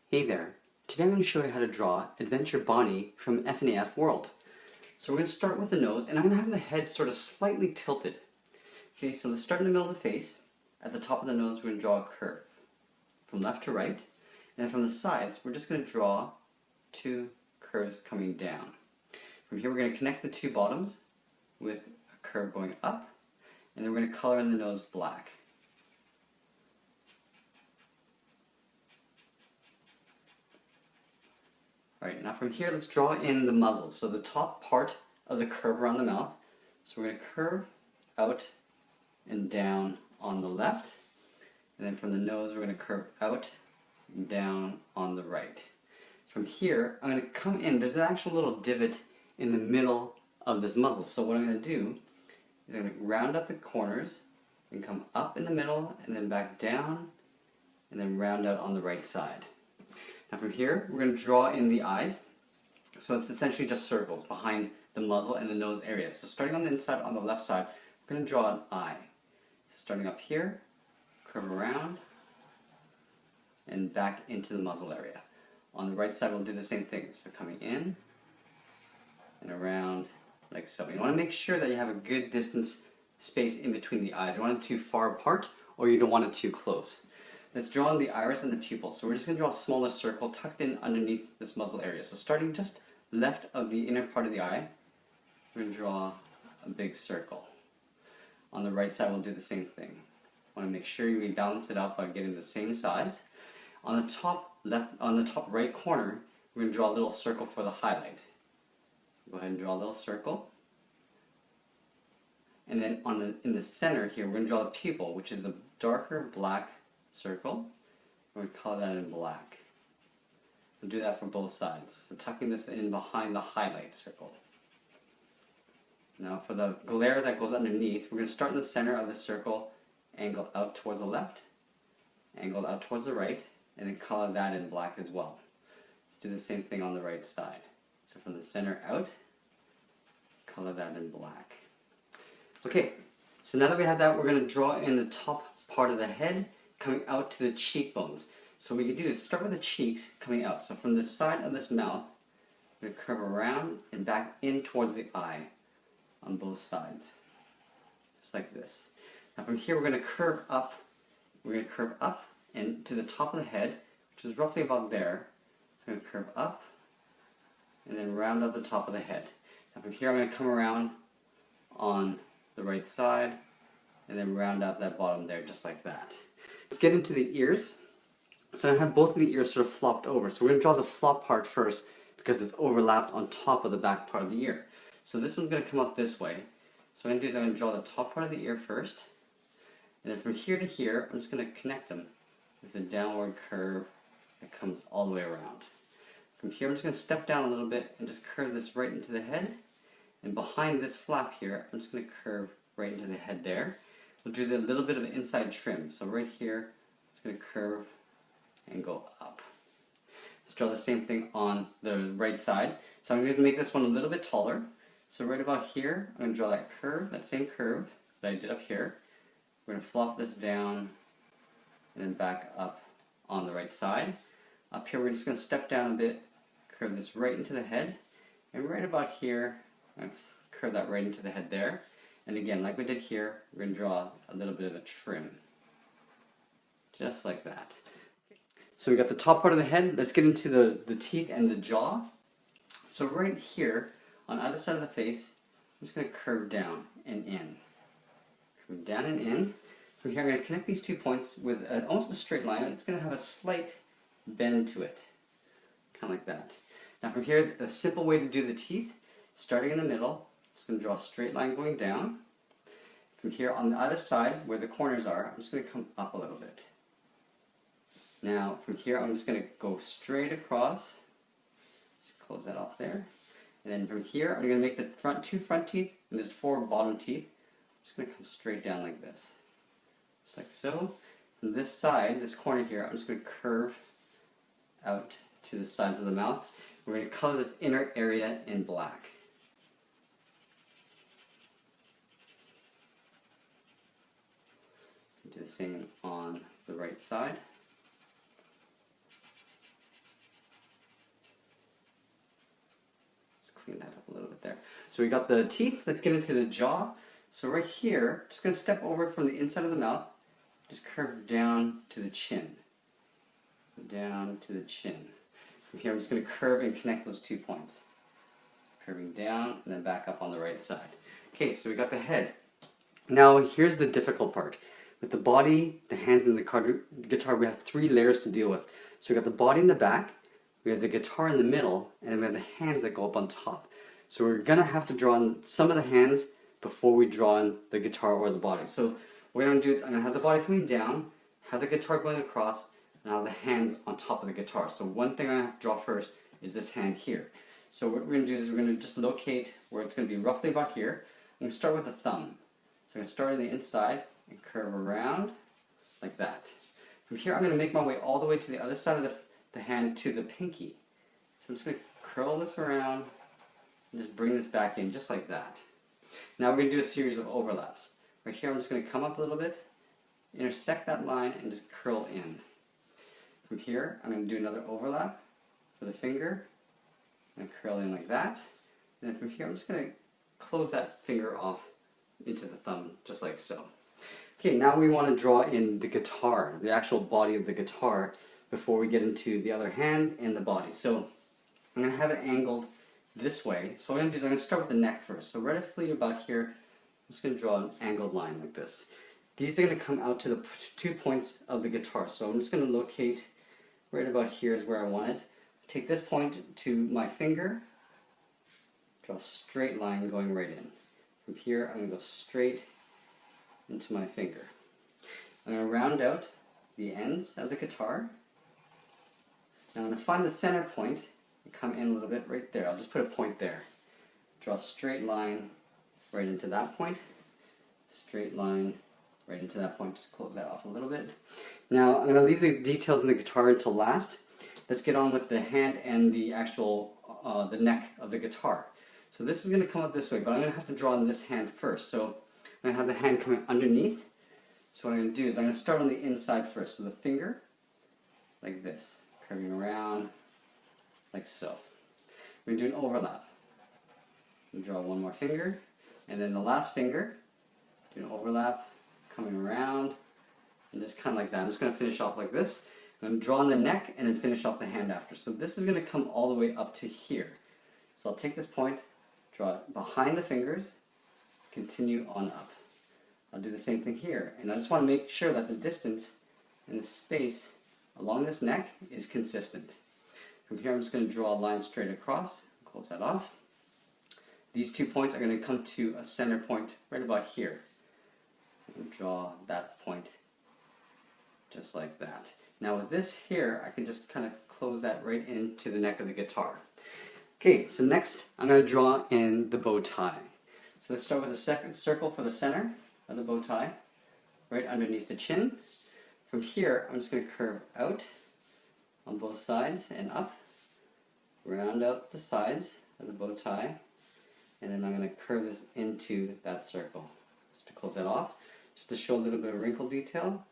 Hey there, today I'm going to show you how to draw Adventure Bonnie from FNAF World. So we're going to start with the nose, and I'm going to have the head sort of slightly tilted. Okay, so let's start in the middle of the face. At the top of the nose, we're going to draw a curve from left to right. And then from the sides, we're just going to draw two curves coming down. From here, we're going to connect the two bottoms with a curve going up, and then we're going to color in the nose black. Alright, now from here, let's draw in the muzzle. So the top part of the curve around the mouth. So we're going to curve out and down on the left. And then from the nose, we're going to curve out and down on the right. From here, I'm going to come in. There's an actual little divot in the middle of this muzzle. So what I'm going to do is I'm going to round up the corners and come up in the middle and then back down and then round out on the right side. Now from here, we're going to draw in the eyes. So it's essentially just circles behind the muzzle and the nose area. So starting on the inside, on the left side, we're going to draw an eye. So starting up here, curve around, and back into the muzzle area. On the right side, we'll do the same thing. So coming in and around like so. You want to make sure that you have a good distance space in between the eyes. You don't want it too far apart, or you don't want it too close. Let's draw in the iris and the pupil. So we're just going to draw a smaller circle tucked in underneath this muzzle area. So starting just left of the inner part of the eye, we're going to draw a big circle. On the right side, we'll do the same thing. Want to make sure you balance it out by getting the same size. On the top right corner, we're going to draw a little circle for the highlight. Go ahead and draw a little circle. And then in the center here, we're going to draw the pupil, which is a darker black circle. We're going to color that in black. We'll do that for both sides. So tucking this in behind the highlight circle. Now for the glare that goes underneath, we're going to start in the center of the circle, angle out towards the left, angle out towards the right, and then color that in black as well. Let's do the same thing on the right side. So from the center out, color that in black. Okay, so now that we have that, we're going to draw in the top part of the head coming out to the cheekbones. So what we can do is start with the cheeks coming out. So from the side of this mouth, we're going to curve around and back in towards the eye on both sides. Just like this. Now from here, we're going to curve up. We're going to curve up and to the top of the head, which is roughly about there. So I'm going to curve up and then round out the top of the head. Now from here, I'm going to come around on the right side and then round out that bottom there just like that. Let's get into the ears. So I have both of the ears sort of flopped over. So we're going to draw the flop part first because it's overlapped on top of the back part of the ear. So this one's going to come out this way. So what I'm going to do is I'm going to draw the top part of the ear first. And then from here to here, I'm just going to connect them with a downward curve that comes all the way around. From here, I'm just going to step down a little bit and just curve this right into the head. And behind this flap here, I'm just going to curve right into the head there. We'll do a little bit of an inside trim. So right here, it's going to curve and go up. Let's draw the same thing on the right side. So I'm going to make this one a little bit taller. So right about here, I'm going to draw that curve, that same curve that I did up here. We're going to flop this down and then back up on the right side. Up here, we're just going to step down a bit, curve this right into the head. And right about here, I'm going to curve that right into the head there. And again, like we did here, we're going to draw a little bit of a trim. Just like that. So we got the top part of the head. Let's get into the teeth and the jaw. So right here, on either side of the face, I'm just going to curve down and in. Curve down and in. From here, I'm going to connect these 2 points with almost a straight line. It's going to have a slight bend to it. Kind of like that. Now from here, a simple way to do the teeth, starting in the middle, just going to draw a straight line going down. From here on the other side, where the corners are, I'm just going to come up a little bit. Now from here, I'm just going to go straight across. Just close that off there. And then from here, I'm going to make the two front teeth and there's 4 bottom teeth. I'm just going to come straight down like this. Just like so. From this side, this corner here, I'm just going to curve out to the sides of the mouth. We're going to color this inner area in black. Do the same on the right side. So we got the teeth, let's get into the jaw. So right here, just going to step over from the inside of the mouth, just curve down to the chin. Down to the chin. From here I'm just going to curve and connect those 2 points. Curving down and then back up on the right side. Okay, so we got the head. Now here's the difficult part. With the body, the hands, and the guitar, we have 3 layers to deal with. So we got the body in the back, we have the guitar in the middle, and then we have the hands that go up on top. So we're going to have to draw in some of the hands before we draw in the guitar or the body. So what I'm going to do is I'm going to have the body coming down, have the guitar going across, and have the hands on top of the guitar. So one thing I have to draw first is this hand here. So what we're going to do is we're going to just locate where it's going to be roughly about here. I'm going to start with the thumb. So I'm going to start on the inside and curve around like that. From here I'm going to make my way all the way to the other side of the hand to the pinky. So I'm just going to curl this around and just bring this back in just like that. Now we're going to do a series of overlaps. Right here I'm just going to come up a little bit, intersect that line, and just curl in. From here I'm going to do another overlap for the finger and curl in like that. And then from here I'm just going to close that finger off into the thumb just like so. Okay, now we want to draw in the guitar, the actual body of the guitar, before we get into the other hand and the body. So I'm going to have it angled this way. So what I'm going to do is I'm going to start with the neck first. So roughly about here, I'm just going to draw an angled line like this. These are going to come out to the 2 points of the guitar. So I'm just going to locate right about here is where I want it. Take this point to my finger, draw a straight line going right in. From here I'm going to go straight into my finger. I'm going to round out the ends of the guitar. Now I'm going to find the center point and come in a little bit right there. I'll just put a point there. Draw a straight line right into that point. Straight line right into that point. Just close that off a little bit. Now I'm going to leave the details in the guitar until last. Let's get on with the hand and the actual the neck of the guitar. So this is going to come up this way, but I'm going to have to draw in this hand first. So I'm going to have the hand coming underneath. So what I'm going to do is I'm going to start on the inside first. So the finger, like this, curving around, like so. We're going to do an overlap. Draw one more finger, and then the last finger, do an overlap, coming around, and just kind of like that. I'm just going to finish off like this. I'm going to draw on the neck and then finish off the hand after. So this is going to come all the way up to here. So I'll take this point, draw it behind the fingers, continue on up. I'll do the same thing here. And I just want to make sure that the distance and the space along this neck is consistent. From here I'm just going to draw a line straight across, close that off. These 2 points are going to come to a center point right about here. And draw that point just like that. Now with this here, I can just kind of close that right into the neck of the guitar. Okay, so next I'm going to draw in the bow tie. So let's start with the second circle for the center of the bow tie, right underneath the chin. From here, I'm just going to curve out on both sides and up, round out the sides of the bow tie, and then I'm going to curve this into that circle. Just to close that off, just to show a little bit of wrinkle detail,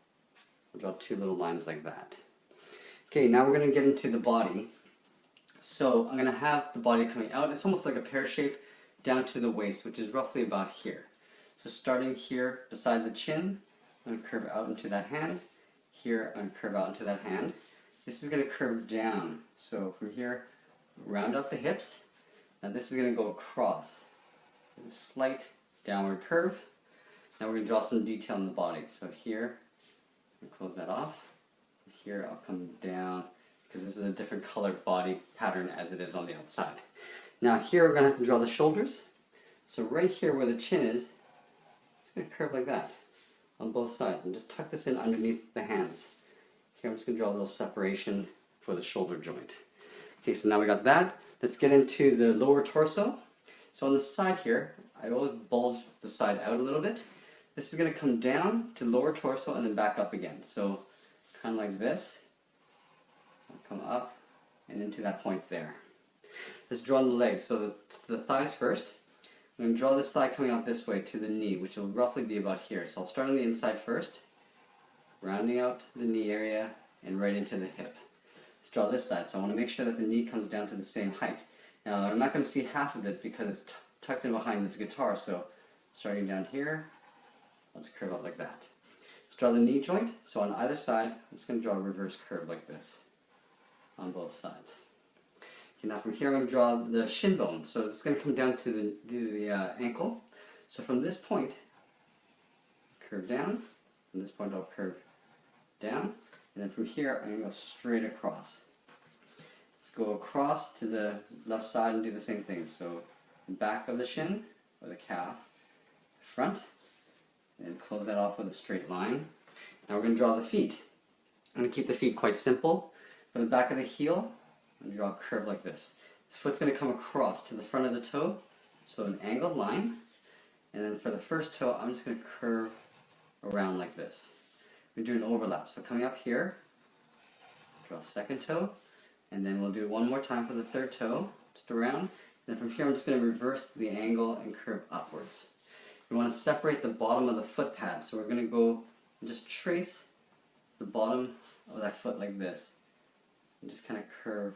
I'll draw 2 little lines like that. Okay, now we're going to get into the body. So I'm going to have the body coming out. It's almost like a pear shape down to the waist, which is roughly about here. So starting here beside the chin, I'm going to curve out into that hand. Here, I'm going to curve out into that hand. This is going to curve down. So from here, round out the hips. Now this is going to go across. A slight downward curve. Now we're going to draw some detail in the body. So here, close that off. Here I'll come down because this is a different colored body pattern as it is on the outside. Now here we're going to have to draw the shoulders. So right here where the chin is, it's going to curve like that on both sides and just tuck this in underneath the hands. Here I'm just going to draw a little separation for the shoulder joint. Okay, so now we got that. Let's get into the lower torso. So on the side here, I always bulge the side out a little bit. This is going to come down to lower torso and then back up again. So kind of like this. I'll come up and into that point there. Let's draw the legs. So the thighs first. I'm going to draw this thigh coming out this way to the knee, which will roughly be about here. So I'll start on the inside first, rounding out the knee area and right into the hip. Let's draw this side. So I want to make sure that the knee comes down to the same height. Now I'm not going to see half of it because it's tucked in behind this guitar. So starting down here, I'll just curve out like that. Let's draw the knee joint. So on either side, I'm just going to draw a reverse curve like this on both sides. Okay, now from here I'm going to draw the shin bone. So it's going to come down to the ankle. So from this point, curve down. From this point I'll curve down. And then from here I'm going to go straight across. Let's go across to the left side and do the same thing. So back of the shin, or the calf, front, and close that off with a straight line. Now we're going to draw the feet. I'm going to keep the feet quite simple. For the back of the heel, I'm going to draw a curve like this. The foot's going to come across to the front of the toe, so an angled line. And then for the first toe, I'm just going to curve around like this. We do an overlap. So coming up here, draw a second toe, and then we'll do it one more time for the third toe, just around. And then from here, I'm just going to reverse the angle and curve upwards. We want to separate the bottom of the foot pad, so we're going to go and just trace the bottom of that foot like this, and just kind of curve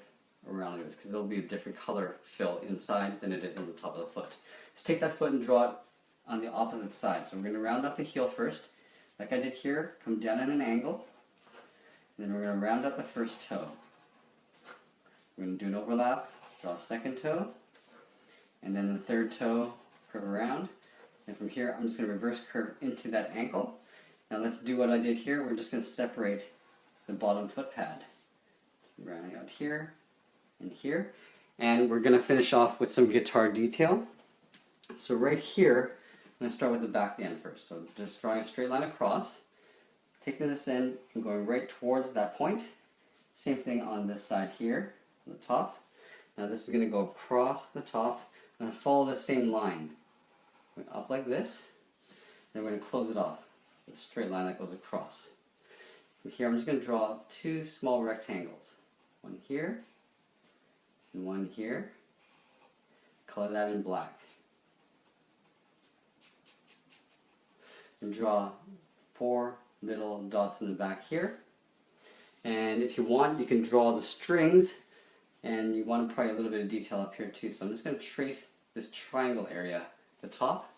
around like this, because there'll be a different color fill inside than it is on the top of the foot. Just take that foot and draw it on the opposite side. So we're going to round up the heel first, like I did here, come down at an angle, and then we're going to round up the first toe. We're going to do an overlap, draw a second toe, and then the third toe, curve around, and from here I'm just going to reverse curve into that ankle. Now let's do what I did here. We're just going to separate the bottom foot pad, rounding out here and here, and we're going to finish off with some guitar detail. So right here, I'm going to start with the back end first. So just drawing a straight line across, taking this end and going right towards that point. Same thing on this side here, on the top. Now this is going to go across the top. I'm going to follow the same line. Going up like this, then we're going to close it off with a straight line that goes across. From here I'm just going to draw two small rectangles. One here, and one here. Color that in black. And draw 4 little dots in the back here. And if you want, you can draw the strings, and you want probably a little bit of detail up here too. So I'm just going to trace this triangle area at the top.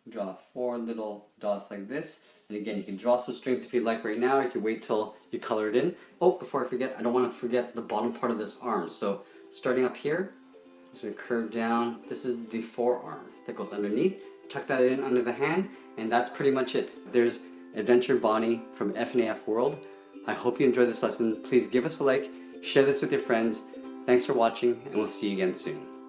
Draw 4 little dots like this. And again, you can draw some strings if you'd like right now. You can wait till you color it in. Oh, before I forget, I don't want to forget the bottom part of this arm. So starting up here, I'm just going to curve down. This is the forearm that goes underneath. Tuck that in under the hand, and that's pretty much it. There's Adventure Bonnie from FNAF World. I hope you enjoyed this lesson. Please give us a like, share this with your friends. Thanks for watching, and we'll see you again soon.